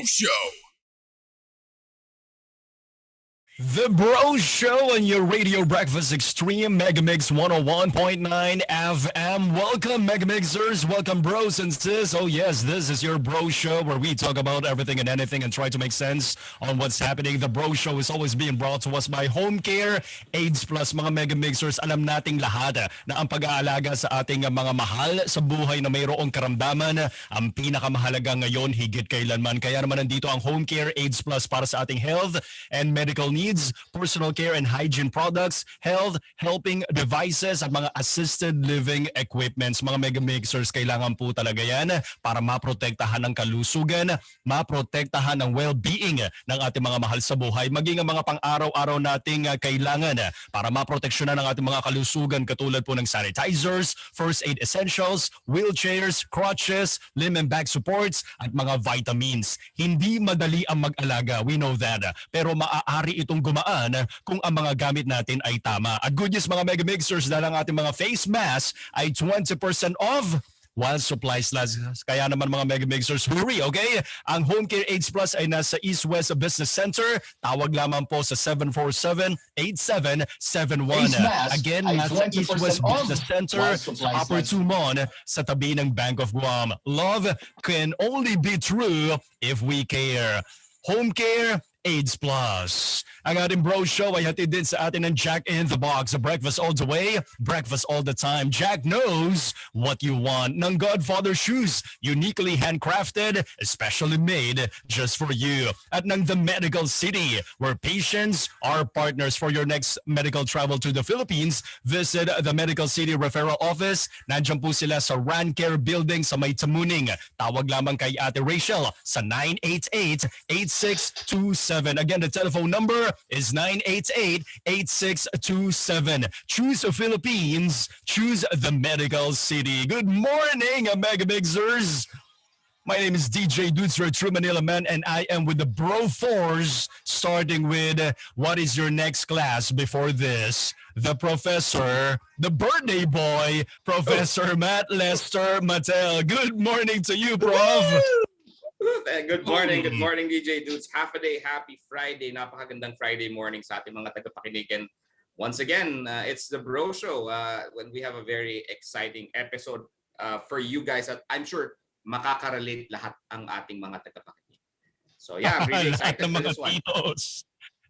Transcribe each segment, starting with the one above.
Show. The Bro Show on your Radio Breakfast Extreme Megamix 101.9 FM. Welcome, Megamixers. Welcome, bros and sis. Oh, yes, this is your Bro Show where we talk about everything and anything and try to make sense on what's happening. The Bro Show is always being brought to us by Home Care, AIDS Plus. Mga Megamixers, alam nating lahat na ang pag-aalaga sa ating mga mahal sa buhay na mayroong karamdaman ang pinakamahalaga ngayon higit kailanman. Kaya naman nandito ang Home Care, AIDS Plus para sa ating health and medical needs, personal care and hygiene products, health, helping devices at mga assisted living equipments. Mga Megamixers, kailangan po talaga yan para maprotektahan ang kalusugan, maprotektahan ang well-being ng ating mga mahal sa buhay, maging ang mga pang-araw-araw nating kailangan para maproteksyonan ang ating mga kalusugan katulad po ng sanitizers, first aid essentials, wheelchairs, crutches, limb and back supports at mga vitamins. Hindi madali ang mag-alaga, we know that, pero maaari itong gumaan kung ang mga gamit natin ay tama. At good news mga Megamixers, dahil ang ating mga face mask ay 20% off while supplies last. Kaya naman mga Megamixers, hurry, okay? Ang Home Care AIDS Plus ay nasa East West Business Center. Tawag lamang po sa 747-8771. Again, nasa East West Business Center, sa Upper Tumon, sa tabi ng Bank of Guam. Love can only be true if we care. Home Care AIDS Plus. Ang ating Bro Show ay hatid din sa atin ng Jack in the Box. Breakfast all the way, breakfast all the time. Jack knows what you want. Ng Godfather Shoes, uniquely handcrafted, especially made just for you. At ng The Medical City, where patients are partners. For your next medical travel to the Philippines, visit the Medical City Referral Office. Nandiyan po sila sa Rancare Building sa May Tamuning. Tawag lamang kay Ate Rachel sa 988-8627. Again, the telephone number is 988-8627. Choose the Philippines. Choose the Medical City. Good morning, Megamixers. My name is DJ Doods, your true Manila man, and I am with the Bro Force, starting with what is your next class before this? The professor, the birthday boy, Professor Matt Lester Mattel. Good morning to you, Prof. Good morning, DJ Dudes. Half a day, happy Friday. Napakagandang Friday morning sa ating mga tagapakinig. And once again, it's the Bro Show when we have a very exciting episode for you guys at I'm sure makaka-relate lahat ang ating mga tagapakinig. So yeah, I'm really excited for this one.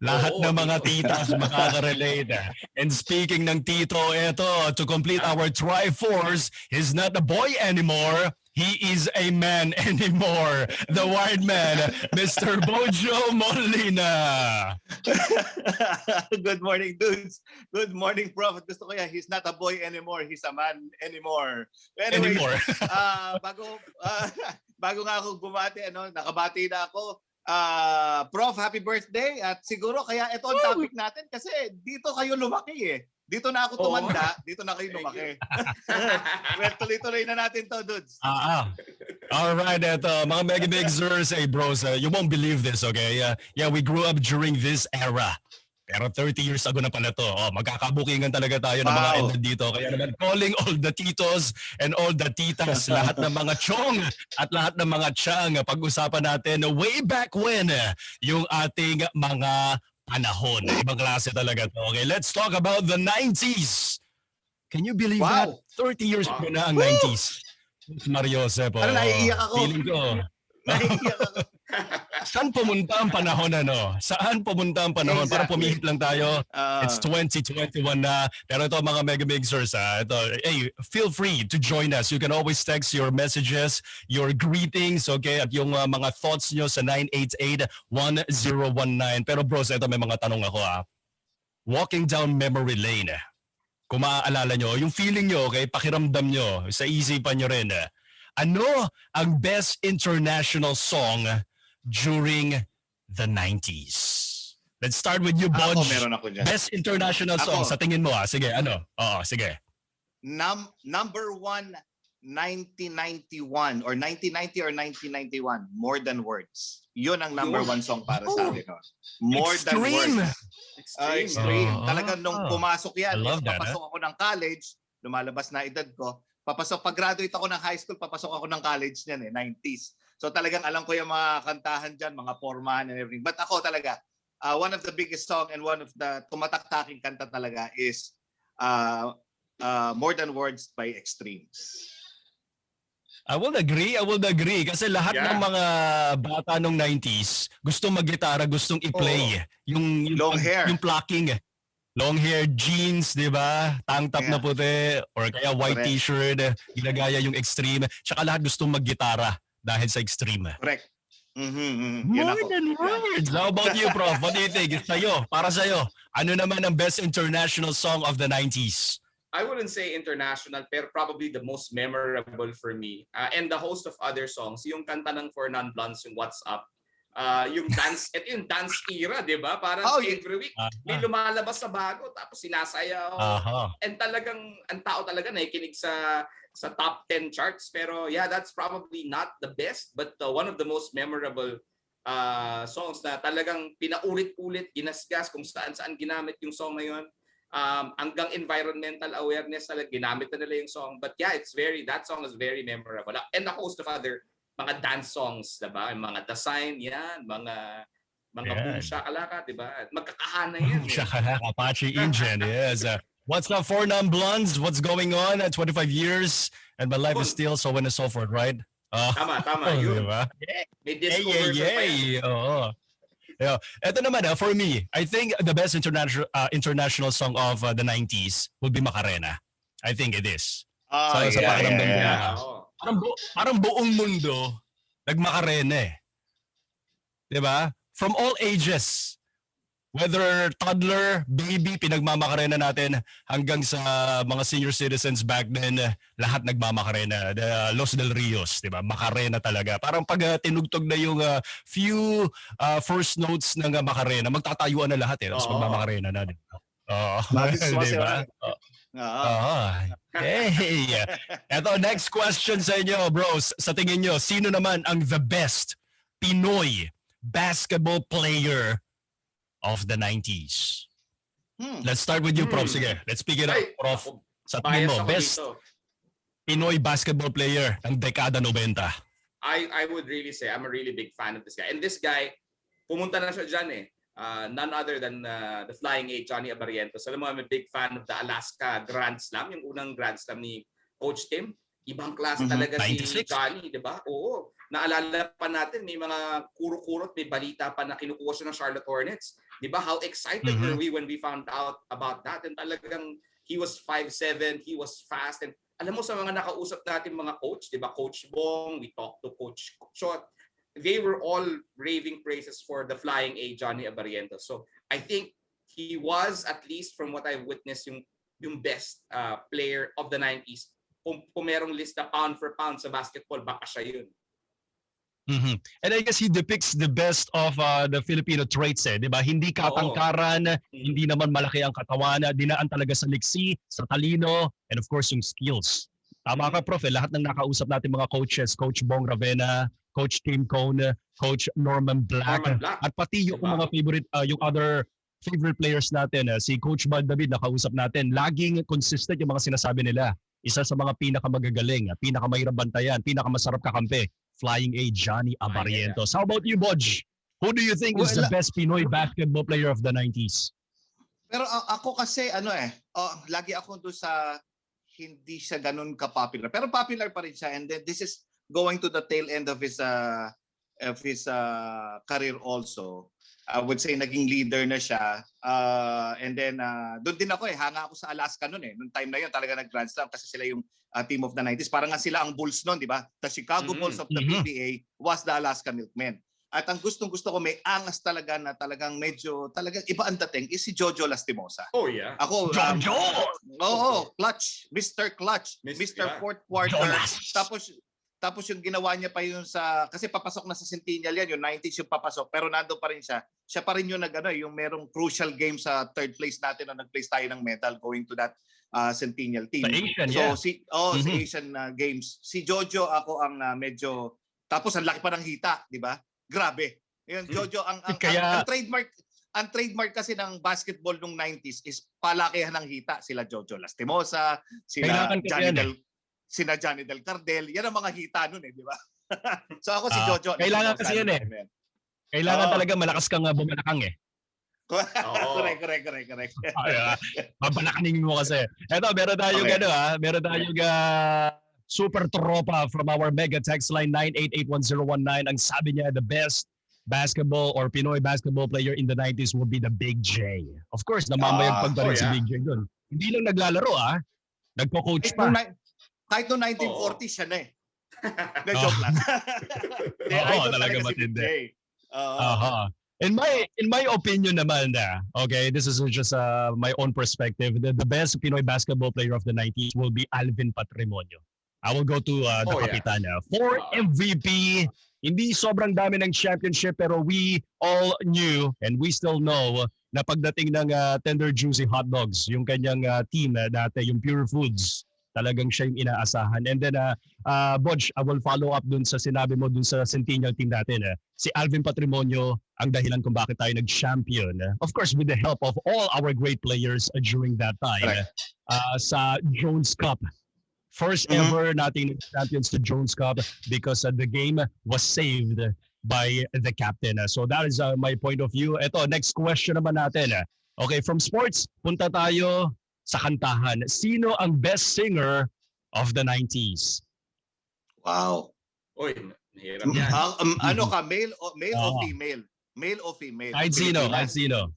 Lahat ng mga titas makaka-relate. And speaking ng tito, eto, to complete our Triforce, he's not a boy anymore. He is a man anymore. The wild man, Mr. Bojo Molina. Good morning, dudes. Good morning, Prof. Gusto ko yan. He's not a boy anymore. He's a man anymore. Anyways, bago nga ako bumati, nakabati na ako. Prof, happy birthday. At siguro kaya ito ang topic natin kasi dito kayo lumaki eh. Dito na ako tumanda, dito na kayo lumaki. Well, tuloy-tuloy na natin to, dudes. Alright, eto, mga Megamixers, hey bros, you won't believe this, okay? Yeah, we grew up during this era. Pero 30 years ago na pala to. Magkakabukingan talaga tayo ng mga edad dito. Kaya naman, calling all the titos and all the titas, lahat ng mga chong at lahat ng mga chang, pag-usapan natin way back when yung ating mga panahon. Ibang klase talaga to. Okay, let's talk about the 90's. Can you believe that? 30 years ago na ang 90's. Mario Josep. Naiiyak ako. Feeling ko. Naiiyak ako. Saan pumunta ang panahon, Saan pumunta ang panahon? Exactly. Para pumihit lang tayo. It's 2021 na. Pero ito mga Megamixers, hey, feel free to join us. You can always text your messages, your greetings, okay? At yung mga thoughts nyo sa 988-1019. Pero bros, ito may mga tanong ako, Walking down memory lane. Kung maaalala nyo, yung feeling nyo, okay? Pakiramdam nyo, sa isipan nyo rin. Ano ang best international song during the 90's? Let's start with you, Bodge. Meron ako dyan. Best international song sa tingin mo, Sige, ano? Sige. Number one, 1991 or 1990 or 1991, More Than Words. Yun ang number one song para sa akin. More Extreme. Than Words. Extreme. Talagang nung pumasok yan, papasok ako ng college, lumalabas na edad ko, pag graduate ako ng high school, papasok ako ng college niyan 90's. So talagang alam ko yung mga kantahan dyan, mga formahan and everything. But ako talaga, one of the biggest song and one of the tumatak-taking kanta talaga is More Than Words by Extremes. I will agree. Kasi lahat ng mga bata nung 90s, gustong mag-gitara, gustong i-play. Long hair. Yung plucking. Long hair, jeans, di ba? Tank top na puti. Or kaya white t-shirt. Ginagaya yung Extreme. Tsaka lahat gustong mag-gitara dahil sa Extreme. Correct. More than words. How about you, Prof? What do you think? Para sa'yo, ano naman ang best international song of the 90s? I wouldn't say international, pero probably the most memorable for me. And the host of other songs, yung kanta ng For Non-Blondes, yung What's Up. Yung dance, ito yung dance era, di ba? Parang every week, may lumalabas sa bago, tapos sinasayaw. And talagang, ang tao talaga nakikinig sa top 10 charts. Pero yeah, that's probably not the best, but one of the most memorable songs na talagang pinaulit-ulit, ginasgas kung saan-saan ginamit yung song na yun. Hanggang environmental awareness talaga ginamit na nila yung song, but yeah, that song is very memorable, and a host of other mga dance songs, diba? Mga The Sign, yan, mga Boom Shakalaka, diba? Magkakahana yan. Boom Shakalaka, Apache Engine, yes. What's up, For Non-Blondes? What's going on at 25 years and my life is still so on and so forth, right? Tama, yun. Diba? May disco version pa yan. Oo. Yeah. Ito naman, for me, I think the best international song of the 90s would be Macarena. I think it is. Sa pakiramdam niya. Parang buong mundo nagmakarena eh. Diba? From all ages. Whether toddler, baby, pinagmamakarena natin hanggang sa mga senior citizens back then, lahat nagmamakarena. Los Del Rios, di ba? Makarena talaga. Parang pag tinugtog na yung few first notes ng Macarena, magtatayuan na lahat eh. Tapos magmamakarena na. Di ba? Hey! Eto, next question sa inyo, bros. Sa tingin nyo, sino naman ang the best Pinoy basketball player of the 90s? Let's start with you, Prof. Sige, let's pick it up, Prof. Sa tingin mo, best Pinoy basketball player ng dekada 90. I would really say I'm a really big fan of this guy. And this guy, pumunta na siya dyan eh. None other than the Flying Eight, Johnny Abarientos. Alam mo, I'm a big fan of the Alaska Grand Slam, yung unang Grand Slam ni Coach Tim. Ibang klase talaga 96? Si Johnny, di ba? Oo. Naalala pa natin, may mga kuro-kurot, may balita pa na kinukuha siya ng Charlotte Hornets. Di ba? How excited were we when we found out about that? And talagang he was 5'7", he was fast. And alam mo, sa mga nakausap natin mga coach, di ba? Coach Bong, we talked to Coach Shot. They were all raving praises for the Flying A, Johnny Abarientos. So I think he was, at least from what I've witnessed, yung best player of the 90s. Kung merong lista pound for pound sa basketball, baka siya yun. And I guess he depicts the best of the Filipino traits eh, 'di ba? Hindi katangkaran, hindi naman malaki ang katawan, dinaan talaga sa liksi, sa talino, and of course yung skills. Tama ka, Prof. Lahat ng nakausap natin mga coaches, Coach Bong Ravena, Coach Tim Cone, Coach Norman Black, at pati yung mga favorite, yung other favorite players natin, si Coach Bal David nakausap natin, laging consistent yung mga sinasabi nila. Isa sa mga pinakamagagaling, pinakamahirap bantayan, pinakamasarap kakampi, Flying A, Johnny Abarientos. How about you, Bodge? Who do you think is the best Pinoy basketball player of the 90s? Pero ako kasi, lagi ako doon sa hindi siya ganun ka-popular. Pero popular pa rin siya. And then this is going to the tail end of his career also. I would say naging leader na siya. And then doon din ako hanga ako sa Alaska noon eh. Noong time na yun talaga nag-Grand Slam kasi sila yung team of the 90s. Parang nga sila ang Bulls noon, di ba? The Chicago Bulls of the PBA was the Alaska Milkmen. At ang gustong-gusto ko may angas talaga na talagang medyo talagang iba ang dating is si Jojo Lastimosa. Oh yeah. Ako Jojo. Clutch, Mr. Clutch, Mr. Fourth Quarter. Tapos yung ginawa niya pa yun kasi papasok na sa Centennial yan, yung 90s yung papasok, pero nando pa rin siya. Siya pa rin yung yung merong crucial game sa third place natin na nag-place tayo ng medal going to that Centennial team. Asian, si Asian Games. Si Jojo ako ang medyo, tapos ang laki pa ng hita, di ba? Grabe. Yun, Jojo, ang trademark kasi ng basketball nung 90s is palakihan ng hita. Sila Jojo Lastimosa, sina Johnny Del Cardel, yan ang mga hita nun di ba? So ako si Jojo. Kailangan kasi yan eh. Kailangan talaga malakas kang bumalakang eh. Correct. Babalakanin mo kasi. Eto, meron tayong meron tayong super tropa from our mega text line 9881019. Ang sabi niya, the best basketball or Pinoy basketball player in the 90s will be the Big J. Of course, namamayagpag pa rin si Big J doon. Hindi lang naglalaro nagko-coach pa. Kahit noong 1940 siya na eh. Joke lang. Oo, talaga matindi. In my opinion naman, okay, this is just my own perspective. The best Pinoy basketball player of the 90s will be Alvin Patrimonio. I will go to the Kapitana. 4 MVP, hindi sobrang dami ng championship pero we all knew and we still know na pagdating ng Tender Juicy Hot Dogs, yung kanyang team dati, yung Pure Foods, talagang siya yung inaasahan. And then, Bodge, I will follow up dun sa sinabi mo dun sa Centennial team natin. Si Alvin Patrimonio ang dahilan kung bakit tayo nag-champion. Of course, with the help of all our great players during that time sa Jones Cup. First ever nating champions sa Jones Cup because the game was saved by the captain. So that is my point of view. Ito, next question naman natin. Okay, from sports, punta tayo sa kantahan. Sino ang best singer of the 90s? Wow. Oy, mahirap yan. Ano ka, male o female? Male o female? Kahit sino.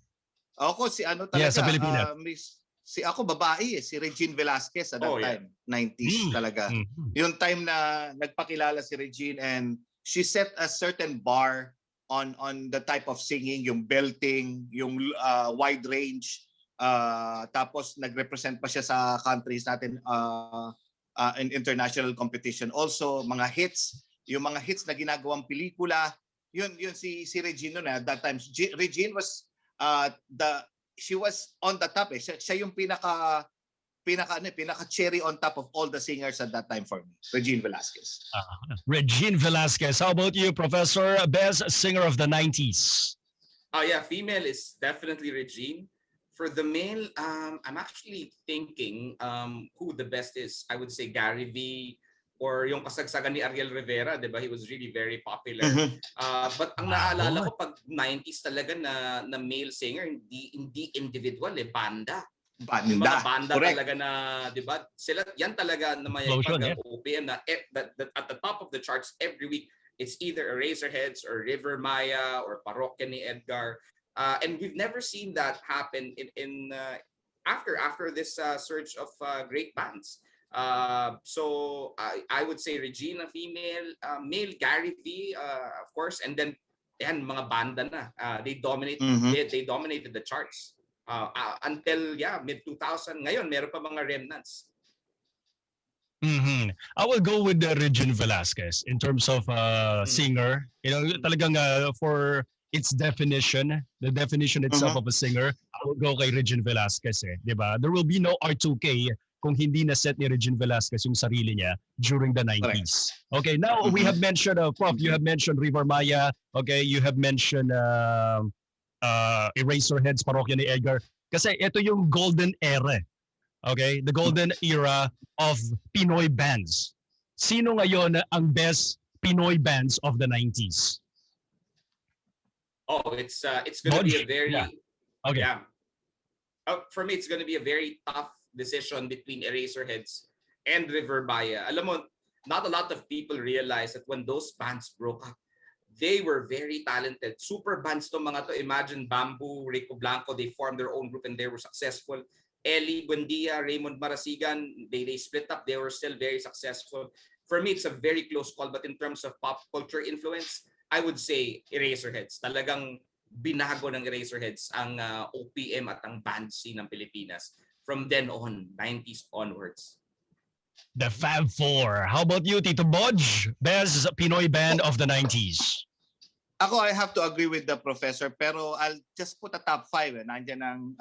Ako si ano talaga. Sa Pilipinas. Ako babae si Regine Velasquez at that time. 90s talaga. Yung time na nagpakilala si Regine and she set a certain bar on the type of singing, yung belting, yung wide range. Tapos nag-represent pa siya sa countries natin in international competition. Also, mga hits, yung mga hits na ginagawang pelikula, yun si Regine noon at that time. Regine was she was on the top Siya yung pinaka cherry on top of all the singers at that time for me. Regine Velasquez. Regine Velasquez. How about you, Professor? Best singer of the 90s? Female is definitely Regine. For the male, I'm actually thinking who the best is. I would say Gary V or yung kasagsagan ni Ariel Rivera, 'di ba? He was really very popular. But ang naalala ko pag 90s talaga na male singer, hindi individual banda. Mga banda talaga na, 'di ba? Sila yan talaga na may OPM na at the top of the charts every week. It's either Eraserheads or River Maya or Parokya ni Edgar. And we've never seen that happen in after this surge of great bands. So I would say Regina female, male Gary V, of course, and then mga banda na. They dominated the charts until mid 2000. Ngayon meron pa mga remnants. I will go with Regine Velasquez in terms of singer. Talagang for its definition, the definition itself of a singer, I will go kay Regine Velasquez diba? There will be no R2K kung hindi na set ni Regine Velasquez yung sarili niya during the 90s. Okay, now we have mentioned, Prof, you have mentioned River Maya, okay, you have mentioned Eraserheads, Parokya ni Edgar. Kasi ito yung golden era, okay? The golden era of Pinoy bands. Sino ngayon ang best Pinoy bands of the 90s? It's going to be a very okay. For me, it's going to be a very tough decision between Eraserheads and River Maya. Alam mo, not a lot of people realize that when those bands broke up, they were very talented. Super bands to mga to. Imagine Bamboo, Rico Blanco, they formed their own group and they were successful. Eli Buendia, Raymond Marasigan, they split up. They were still very successful. For me, it's a very close call. But in terms of pop culture influence, I would say Eraserheads. Talagang binago ng Eraserheads ang OPM at ang band scene ng Pilipinas. From then on, 90s onwards. The Fab Four. How about you, Tito Bodge? Best Pinoy band of the 90s. Ako, I have to agree with the professor, pero I'll just put a top 5. Nandiyan ang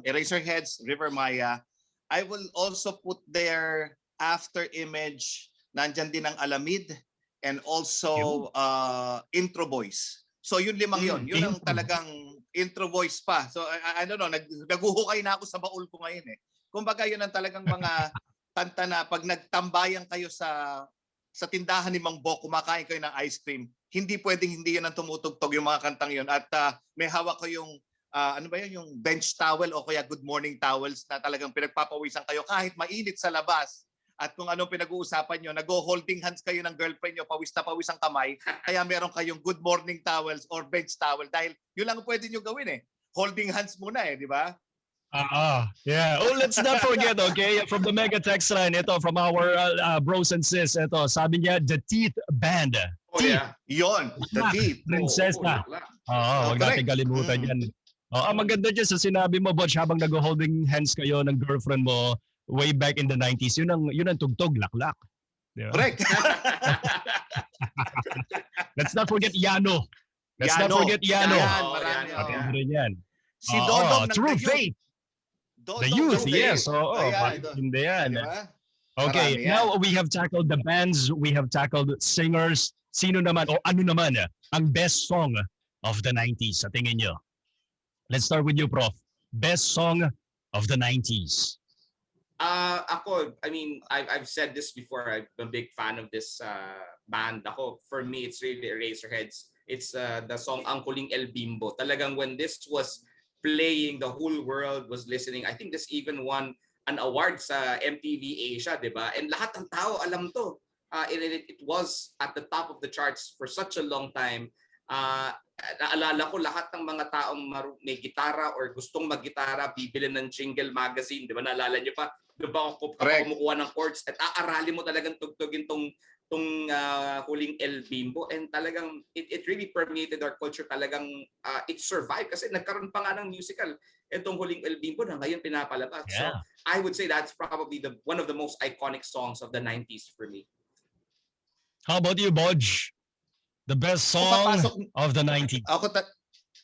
Eraserheads, River Maya. I will also put there After Image, nandiyan din ang Alamid, and also Intro Boys. So yun limang yun. Yun ang talagang intro voice pa. So I don't know, naguhukay na ako sa baul ko ngayon Kumbaga yun ang talagang mga kanta na pag nagtambayan kayo sa tindahan ni Mang Bok, kumakain kayo ng ice cream, hindi pwedeng hindi yan ang tumutugtog yung mga kantang yun. At may hawak ko yung, ano ba yun, yung bench towel o kaya good morning towels na talagang pinagpapawisan kayo kahit mainit sa labas. At kung anong pinag-uusapan nyo, nag-holding hands kayo ng girlfriend nyo, pawis na pawis ang kamay, kaya meron kayong good morning towels or bench towel dahil yun lang pwede nyo gawin eh. Holding hands muna eh, di ba? Yeah. Oh, let's not forget, okay, from the Mega Text line, ito, from our bros and sis, ito, sabi niya, the Teeth Band. Oh, Teeth. yeah. Yon, the teeth. Prinsesa. Huwag natin kalimutan yan. Ang maganda dyan sa sinabi mo, Butch, habang nag-holding hands kayo ng girlfriend mo way back in the 90s, yun ang tugtog, laklak. Diba? Correct. Let's not forget Yano. Let's not forget Yano. Marami. Atin rin yan. Si Dodong ng True The Youth. Faith. The Youth, yes. Bakit hindi yan? Diba? Okay, Marami yan. now we have tackled the bands, we have tackled singers. Sino naman o ano naman ang best song of the 90s sa tingin nyo? Let's start with you, Prof. Best song of the 90s. Ako, I mean, I've said this before. I'm a big fan of this band. Ako, for me, it's really Eraserheads. It's the song Ang Kuling El Bimbo. Talagang when this was playing, the whole world was listening. I think this even won an award sa MTV Asia, di ba? And lahat ng tao alam to. It was at the top of the charts for such a long time. Naalala ko lahat ng mga taong may gitara or gustong mag-gitara, bibili ng Jingle Magazine, di ba? Naalala niyo pa? Di ba ako kumukuha ng chords at aaralin mo talagang tugtugin tong Huling El Bimbo, and talagang it really permeated our culture. Talagang it survived kasi nagkaroon pa nga ng musical itong Huling El Bimbo na ngayon pinapalabas. Yeah. So I would say that's probably one of the most iconic songs of the 90s for me. How about you, Bodge? The best song of the 90s.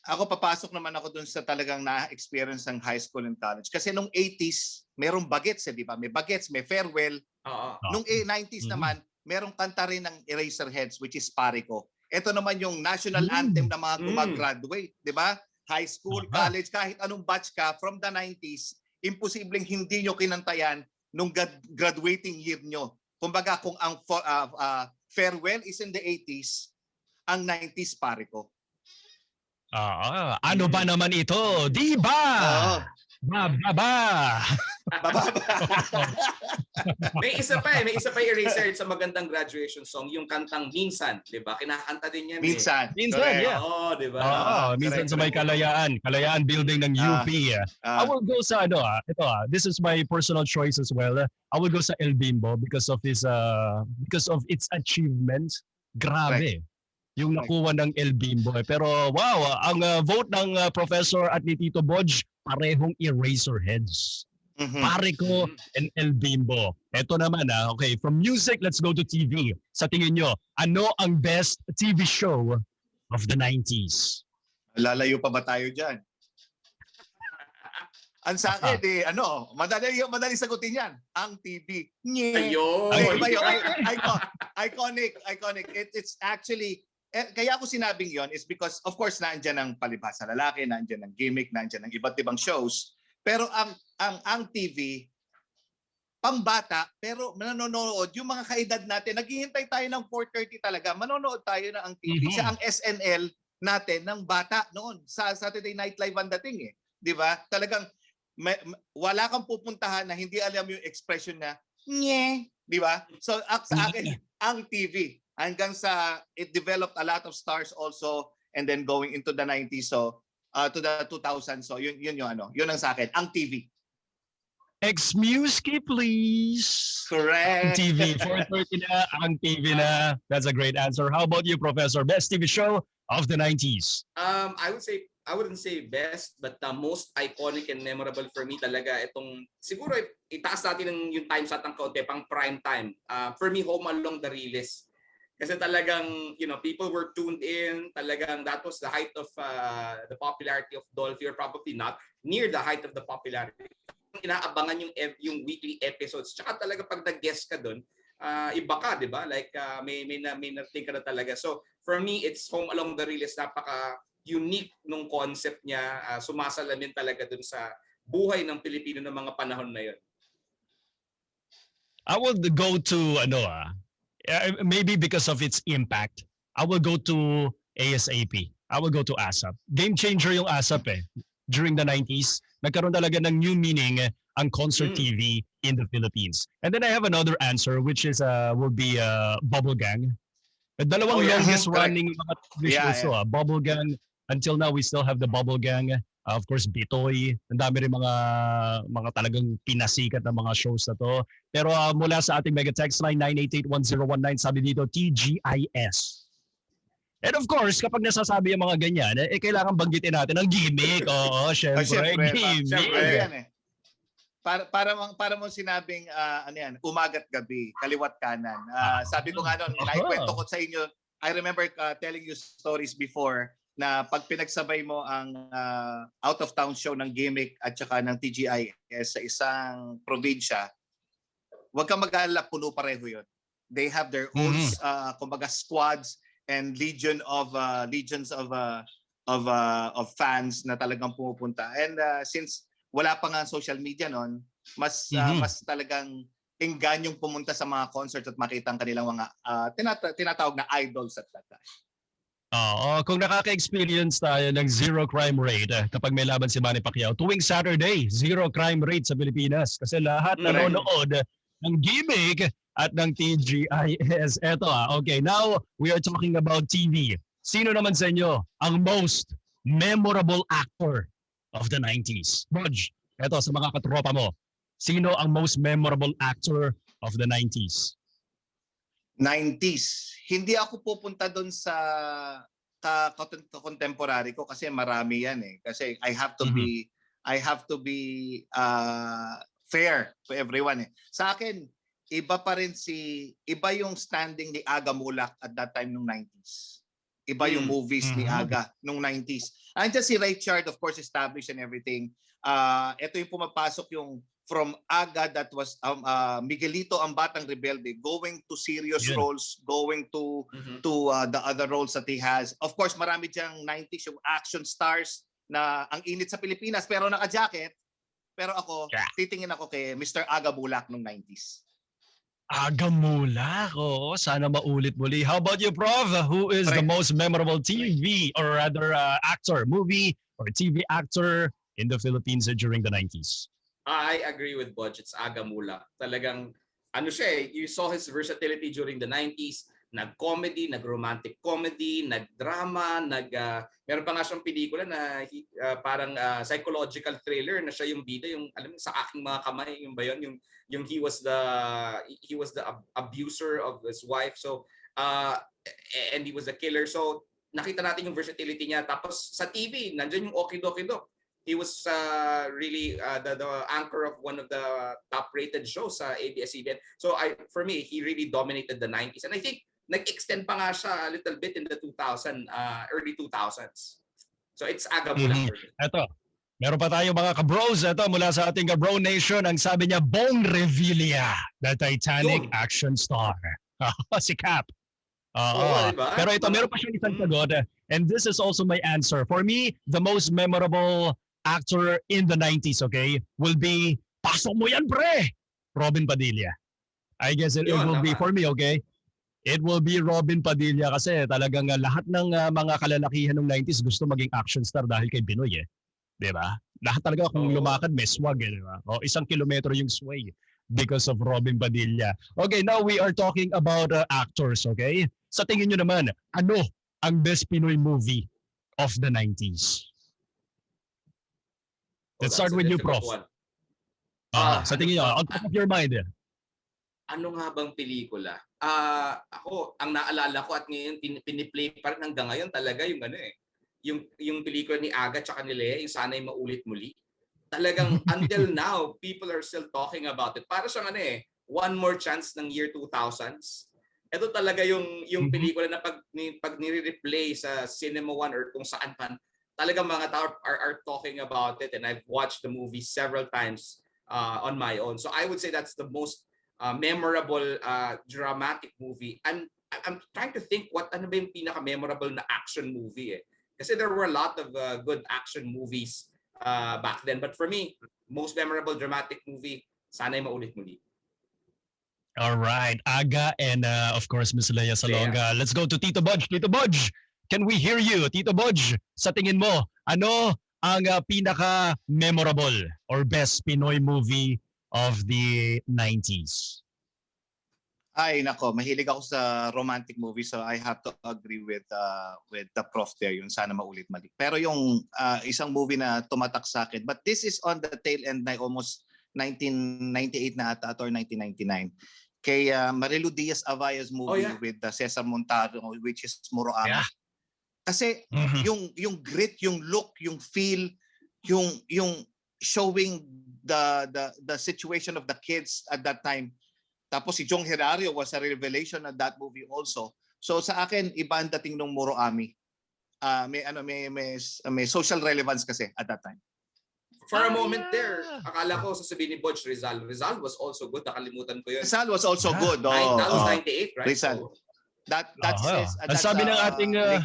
Ako papasok naman ako dun sa talagang na-experience ng high school and college. Kasi nung 80s, merong bagets, di ba? May bagets, may farewell. Nung 90s naman, merong kanta rin ng Eraserheads, which is Parico. Ito naman yung national anthem na mga gumagraduate, di ba? High school, college, kahit anong batch ka from the 90s, imposibleng hindi nyo kinantayan nung graduating year nyo. Kumbaga, kung ang farewell is in the 80s, ang 90s Parico. Ano ba naman ito? Di ba? Ba. May isa pa Eraserheads sa magandang graduation song, yung kantang Minsan, 'di ba? Kinakanta din yan. Minsan, yeah. Oo, 'di ba? Minsan sa may Kalayaan building ng UP. I will go sa this is my personal choice as well. I will go sa El Bimbo because of its achievements. Grabe. Yung nakuha ng El Bimbo. Pero wow, ang vote ng Professor at ni Tito Bodge, parehong Eraserheads. Parico and El Bimbo. Ito naman okay, from music, let's go to TV. Sa tingin nyo, ano ang best TV show of the 90s? Lalayo pa ba tayo dyan? Ang sa akin, madali sagutin yan. Ang TV. Ayun. Iconic. It's actually, kaya ako sinabing yon is because, of course, naandyan ang palibhasa lalaki, naandyan ang gimmick, naandyan ang iba't ibang shows. Pero ang TV, pambata, pero manonood, yung mga kaedad natin, naghihintay tayo ng 4:30 talaga, manonood tayo na ang TV. Siya ang SNL natin ng bata noon. Sa Saturday Night Live ang dating Di ba? Talagang wala kang pupuntahan na hindi alam yung expression na nye, di ba? So sa akin, ang TV, hanggang sa it developed a lot of stars also, and then going into the 90s, so to the 2000s. So yun ang sa akin, ang TV. Excuse me, please. Correct. Ang TV, 4:30 na, ang TV na. That's a great answer. How about you, Professor? Best TV show of the 90s? I wouldn't say best, but the most iconic and memorable for me talaga itong, siguro itaas natin yung time sa atang kaunti, pang prime time. For me, Home Along the Realist. Kasi talagang, people were tuned in. Talagang that was the height of the popularity of Dolphy, or probably not, near the height of the popularity. Inaabangan yung weekly episodes. Tsaka talaga pag nag-guest ka doon, iba ka, di ba? Like, may narating ka na talaga. So, for me, it's Home Along the Realist. Napaka-unique nung concept niya. Sumasalamin talaga doon sa buhay ng Pilipino ng mga panahon na yun. I will go to maybe because of its impact. I will go to ASAP. I will go to ASAP. Game changer yung ASAP during the 90s. Nagkaroon talaga ng new meaning ang concert TV in the Philippines. And then I have another answer which is will be Bubble Gang. Dalawang longest running mga television show. Bubble Gang. Until now, we still have the Bubble Gang. Of course, Bitoy. Ang dami rin mga talagang pinasikat na mga shows na to. Pero mula sa ating mega text line 9881019, sabi dito, TGIS. And of course, kapag nasasabi yung mga ganyan, kailangan banggitin natin ang gimmick. Oo, syempre. Gimmick. Syempre. Para mo sinabing umaga't gabi, kaliwat kanan. Sabi ko nga noon, naikwento ko sa inyo, I remember telling you stories before na pag pinagsabay mo ang out of town show ng gimmick at saka ng TGIS sa isang probinsya, huwag kang mag-alala, puno pareho yun. They have their own kumbaga squads and legions of fans na talagang pumupunta. And since wala pa nga social media noon, mas talagang enganyong pumunta sa mga concerts at makita ang kanilang mga tinatawag na idols at that time. Oo, kung nakaka-experience tayo ng zero crime rate kapag may laban si Manny Pacquiao, tuwing Saturday, zero crime rate sa Pilipinas kasi lahat nanonood ng gimmick at ng TGIS. Eto okay, now we are talking about TV. Sino naman sa inyo ang most memorable actor of the 90s? Rog, eto sa mga katropa mo, sino ang most memorable actor of the 90s? 90s. Hindi ako pupunta doon sa contemporary ko kasi marami yan eh. Kasi I have to be fair to everyone eh. Sa akin, iba yung standing ni Aga Mulak at that time nung 90s. Iba yung movies ni Aga nung 90s. Andiyan si Richard, of course, established and everything. Ito yung pumapasok yung from Aga that was Miguelito ang Batang Rebelde, going to serious roles, going to the other roles that he has. Of course, marami diyang 90s yung action stars na ang init sa Pilipinas pero naka-jacket. Pero ako, titingin ako kay Mr. Aga Bulak nung 90s. Aga Mulak, oo, sana maulit muli. How about you, Prof? Who is the most memorable TV or rather actor, movie or TV actor in the Philippines during the 90s? I agree with Budge. It's Aga Mulak. Talagang, you saw his versatility during the 90s. Nag-comedy, nag-romantic comedy, nag-drama, meron pa nga siyang pelikula na parang psychological thriller na siya yung bida, yung alam mo sa aking mga kamay, yung ba yun? Yung he was the abuser of his wife. So and he was a killer. So nakita natin yung versatility niya. Tapos sa TV, nandiyan yung Okidokido. He was really the anchor of one of the top-rated shows sa ABS-CBN. So for me, he really dominated the 90s. And I think nag-extend pa nga siya a little bit in the early 2000s. So it's Aga Mulak. Ito, meron pa tayo mga kabros. Ito, mula sa ating Kabro Nation, ang sabi niya, Bong Revilla, the Titanic action star. Si Cap. Diba? Pero ito, meron pa siyang isang sagot. And this is also my answer. For me, the most memorable actor in the 90s, okay, will be, pasok mo yan, pre! Robin Padilla. I guess it will be, for me, okay, it will be Robin Padilla kasi talagang lahat ng mga kalalakihan ng 90s gusto maging action star dahil kay Binoy eh. Diba? Lahat talaga kung lumakad may swag eh. Diba? O, 1 kilometro yung sway because of Robin Padilla. Okay, now we are talking about actors, okay? Sa tingin nyo naman, ano ang best Pinoy movie of the 90s? Let's start with you, Prof. Sa tingin nyo, on top of your mind. Ano nga bang pelikula? Ako, ang naalala ko at ngayon piniplay pa rin hanggang ngayon talaga yung yung pelikula ni Aga tsaka ni Lea, yung Sana'y Maulit Muli. Talagang until now, people are still talking about it. Para siyang One More Chance ng year 2000s. Ito talaga yung pelikula na pag nire-replay sa Cinema One or kung saan man, talagang mga tao are talking about it, and I've watched the movie several times on my own. So I would say that's the most memorable dramatic movie. I'm trying to think ano ba yung pinaka-memorable na action movie eh. Kasi there were a lot of good action movies back then. But for me, most memorable dramatic movie, Sana'y Maulit Muli. All right, Aga and of course Miss Leia Salonga. Let's go to Tito Bodge. Tito Bodge, can we hear you? Tito Bodge, sa tingin mo, ano ang pinaka-memorable or best Pinoy movie of the 90s? Ay nako, mahilig ako sa romantic movie, so I have to agree with the prof there, yung Sana Maulit Mali. Pero yung isang movie na tumatak sa akin, but this is on the tail end na almost 1998 na ata or 1999. Kay Marilu Diaz-Avaya's movie with Cesar Montaro, which is Muro Ami. Yeah. Kasi yung grit, yung look, yung feel, yung showing the situation of the kids at that time. Tapos si Jong Hilario was a revelation at that movie also. So sa akin iba ang dating ng Muro Ami. May social relevance kasi at that time. For a moment there, akala ko sasabihin ni Bodge Rizal. Rizal was also good. Nakalimutan ko yun. Rizal was also good. That was 98, right? Rizal. That's ang sabi ng ating go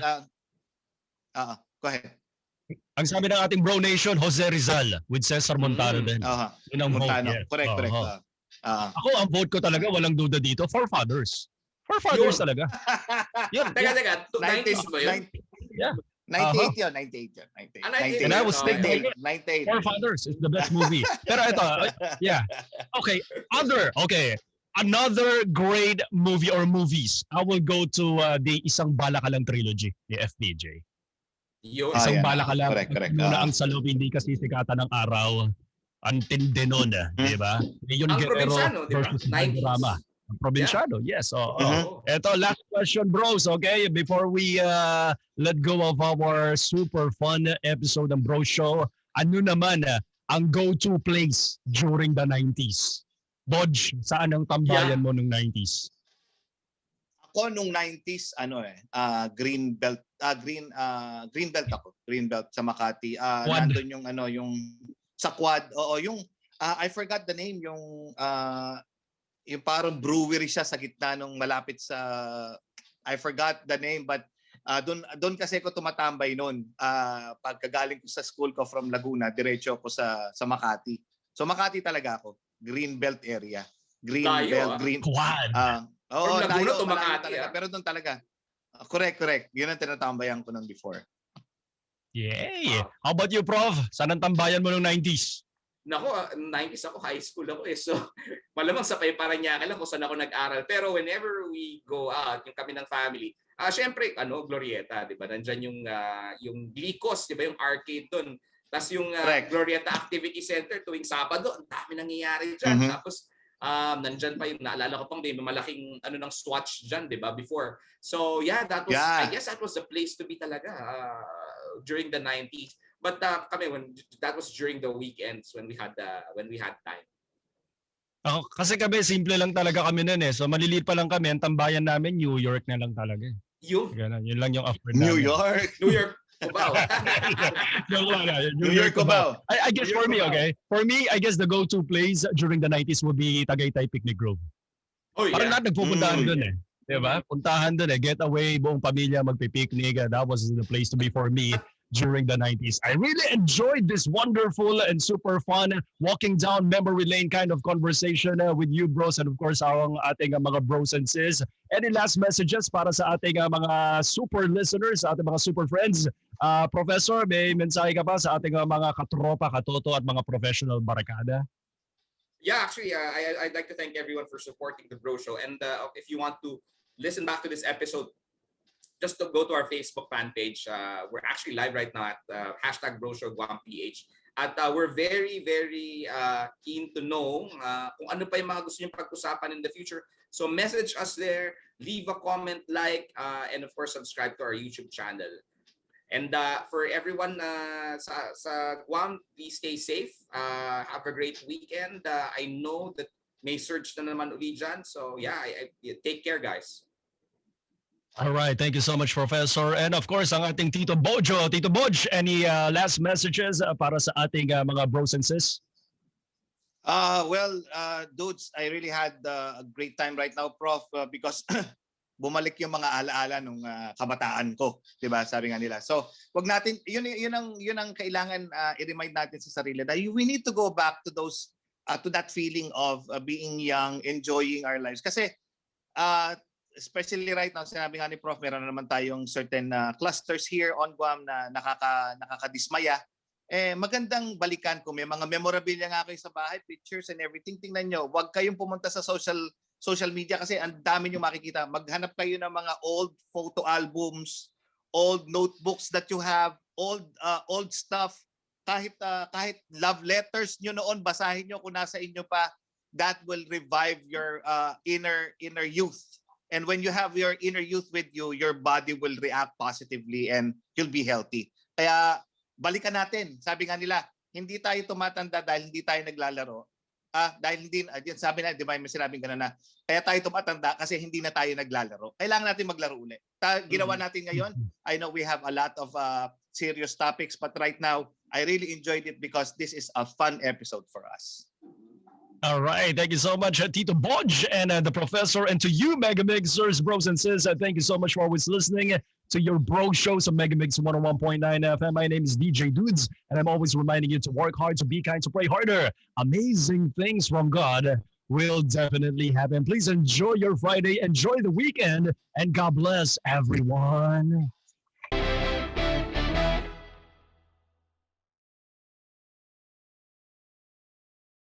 ahead. Ang sabi ng ating Bro Nation, Jose Rizal with Cesar Montaro din. Yun ang Montano. vote. Correct. Ako, ang vote ko talaga, walang duda dito, Forefathers. Forefathers talaga. Yun. Teka, 90s ba yun? Yeah. 98 yun. And I was thinking, 98. Forefathers is the best movie. Pero ito, yeah. Okay, another great movie or movies. I will go to the Isang Bala Ka Lang trilogy ni FPJ. Isang Bala Ka Lang. Correct. Muna ang salob, hindi kasi sikatan ng araw. Ang tindi nun, di ba? Yung Ang Probinsyano, di ba? versus Drama. Probinsyano, yes. Ito, last question, bros, okay? Before we let go of our super fun episode ng Bro Show, ano naman ang go-to place during the 90s? Bodge, saan ang tambayan mo nung 90s? Ako nung 90s, Green Belt. Green Belt ako. Green Belt sa Makati. Nandun yung yung sa quad. Oo, yung I forgot the name, yung parang brewery siya sa gitna nung malapit sa I forgot the name, but doon kasi ako tumatambay noon. Pagkagaling ko sa school ko from Laguna, diretso ako sa Makati. So Makati talaga ako. Green Belt area. Green Belt, Green Quad. From Laguna to Makati. Pero doon talaga. Correct. Yun ang tinatambayan ko nung before. Yeah. How about you, Prof? Saan ang tambayan mo nung 90s? Nako, 90s ako, high school ako eh. So, malamang sa Paranaque lang kung saan ako nag-aral. Pero whenever we go out, yung kami ng family, syempre, Glorieta, di ba? Nandyan yung Glicos, di ba? Yung arcade doon. Tapos yung Glorieta Activity Center tuwing Sabado, ang dami nangyayari dyan. Tapos, nandyan pa yung, naalala ko pang may malaking ng Swatch dyan, di ba? Before. So, yeah, that was, I guess that was the place to be talaga during the 90s. But kami that was during the weekends when we had time. Kasi kami simple lang talaga kami noon eh. So maliliit pa lang kami, ang tambayan namin New York na lang talaga. Yun lang yung after New namin. New York, Cubao. New York, Cubao. I guess for me, okay? For me, I guess the go-to place during the 90s would be Tagaytay Picnic Grove. Oh, yeah. Parang lahat nagpupuntahan doon eh. Diba? Puntahan doon eh. Getaway, buong pamilya magpipiknik. That was the place to be for me during the 90s. I really enjoyed this wonderful and super fun walking down memory lane kind of conversation with you bros and of course ang ating mga bros and sis. Any last messages para sa ating mga super listeners, ating mga super friends? Professor, may mensahe ka pa sa ating mga katropa, katoto at mga professional barakada? Yeah, actually, I'd like to thank everyone for supporting the Bro Show. And if you want to listen back to this episode, just to go to our Facebook fan page. We're actually live right now at #BroShowGuamPH. At we're very, very keen to know kung ano pa yung mga gusto niyong pag-usapan in the future. So message us there, leave a comment, like, and of course, subscribe to our YouTube channel. And for everyone sa Guam, please stay safe. Have a great weekend. I know that may surge na naman uli dyan. So yeah, take care, guys. All right, thank you so much, Professor. And of course, ang ating Tito Bojo. Tito Boj, any last messages para sa ating mga bros and sis? Dudes, I really had a great time right now, Prof, because bumalik yung mga alaala nung kabataan ko, 'di ba? Sabi nga nila. So, wag natin yun ang kailangan i-remind natin sa sarili na we need to go back to those to that feeling of being young, enjoying our lives. Kasi especially right now, sinabi nga ni Prof, meron na naman tayong certain clusters here on Guam na nakakadismaya. Magandang balikan kung may mga memorabilia nga kayo sa bahay, pictures and everything. Tingnan nyo, huwag kayong pumunta sa social media kasi ang dami nyo makikita. Maghanap kayo ng mga old photo albums, old notebooks that you have, old stuff. Kahit love letters nyo noon, basahin nyo kung nasa inyo pa. That will revive your inner youth. And when you have your inner youth with you, your body will react positively and you'll be healthy. Kaya balikan natin. Sabi nga nila, hindi tayo tumatanda dahil hindi tayo naglalaro. Dahil hindi, sabi na, di ba may sinabing gano'n na, kaya tayo tumatanda kasi hindi na tayo naglalaro. Kailangan natin maglaro ulit. Ginawa natin ngayon. I know we have a lot of serious topics, but right now, I really enjoyed it because this is a fun episode for us. All right. Thank you so much, Tito Bodge and the professor. And to you, Mega Mixers, bros and sis, thank you so much for always listening to your bro shows on Mega Mix 101.9 FM. My name is DJ Doods, and I'm always reminding you to work hard, to be kind, to pray harder. Amazing things from God will definitely happen. Please enjoy your Friday, enjoy the weekend, and God bless everyone.